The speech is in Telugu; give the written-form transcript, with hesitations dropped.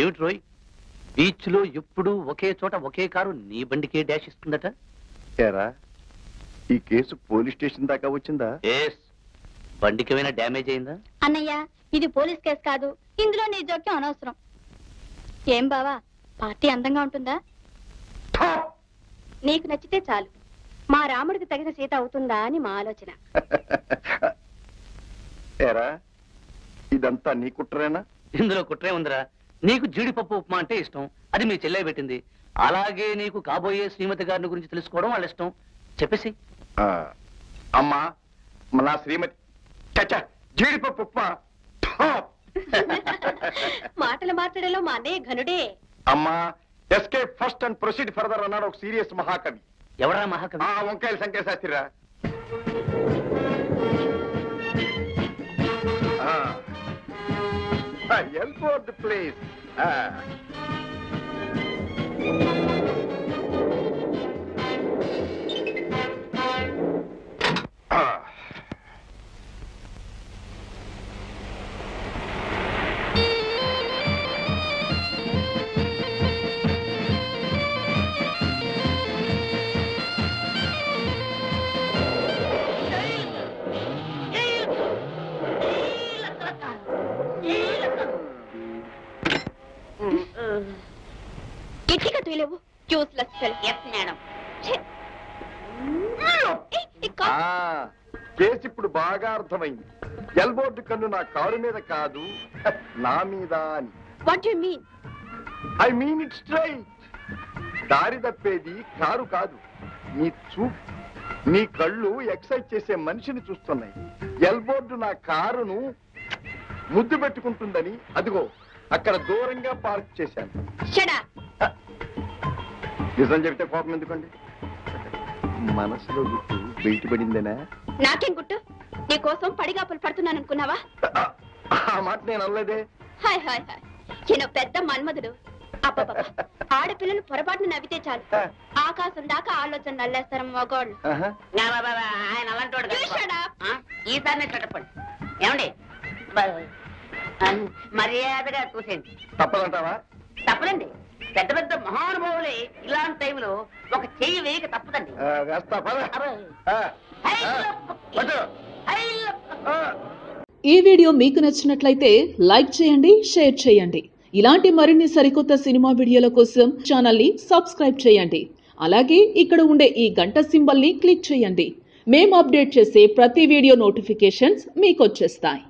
ఏమిటి రోయ్, బీచ్ లో ఎప్పుడు ఒకే చోట ఒకే కారు నీ బండికే డాష్ ఇస్తుందట? ఈ కేసు పోలీస్ స్టేషన్ దాకా వచ్చిందా? బండికి ఏమైనా డ్యామేజ్ అయిందా? అన్నయ్య, ఇది పోలీస్ కేసు కాదు, ఇందులో నీ జోక్యం అనవసరం. ఏం బావా, పార్టీ అందంగా ఉంటుందా? నీకు నచ్చితే చాలు. మా రాముడికి తగిన సీత అవుతుందా అని మా ఆలోచన. ఇదంతా నీ కుట్రేనా? ఇందులో కుట్రే ఉందిరా. నీకు జీడిపప్పు ఉప్మా అంటే ఇష్టం, అది మీ చెల్లె పెట్టింది. అలాగే నీకు కాబోయే శ్రీమతి గారిని గురించి తెలుసుకోవడం వాళ్ళ ఇష్టం. చెప్పేసి. అమ్మా, నా శ్రీమతి జీడిపప్పు ఉప్మా. మాటలు మాట్లాడేలో మా అన్నయ్య ఘనుడే. అమ్మా, escape first and proceed further అన్నాడు ఒక సీరియస్ మహాకవి. ఎవరా మహాకవి? వంకాయల సంఖ్య శాస్త్రిరా. Elford Place. గట్టిగా తూయలేవు. Useless fellow. Yes madam. Case ఇప్పుడు బాగా అర్థమైంది. ఎల్బోర్డు కన్ను నా కారు మీద కాదు, నా మీద అని. What you mean? I mean it straight. దారి తప్పేది కారు కాదు, నీ చూపు. నీ కళ్ళు ఎక్సైజ్ చేసే మనిషిని చూస్తున్నాయి. ఎల్బోర్డు నా కారును ముద్దు పెట్టుకుంటుందని అదిగో అక్కడ దూరంగా పార్క్ చేశాను. నిజం చెప్తే కోపం ఎందుకండి? మనసులో గుట్టు బయటపడిందేనా? నాకేం గుట్టు? నీ కోసం పడిగాపులు పడుతున్నాను అనుకున్నావా? ఆ మాట నేను అనలేదే. హాయ్ హాయ్ హాయ్, ఈయన పెద్ద మన్మధుడు. అబ్బబ్బ, ఆడపిల్లలు పొరపాటును నవ్వితే చాలు ఆకాశం దాకా ఆలోచన నల్లేస్తారు మగోళ్ళు. ఆయన అలాంటి ఈసారి చెప్పండి. ఏమండి, మర్యాదగా చూసేయండి. తప్పదంటావా? తప్పదండి. పెద్ద పెద్ద మహానుభావులే ఇలాంటి టైంలో ఒక చెయ్యి వేయక తప్పదండి. ఈ వీడియో మీకు నచ్చినట్లయితే లైక్ చేయండి, షేర్ చేయండి. ఇలాంటి మరిన్ని సరికొత్త సినిమా వీడియోల కోసం ఛానల్ ని సబ్స్క్రైబ్ చేయండి. అలాగే ఇక్కడ ఉండే ఈ గంట సింబల్ ని క్లిక్ చేయండి. మేము అప్డేట్ చేసే ప్రతి వీడియో నోటిఫికేషన్స్ మీకు వచ్చేస్తాయి.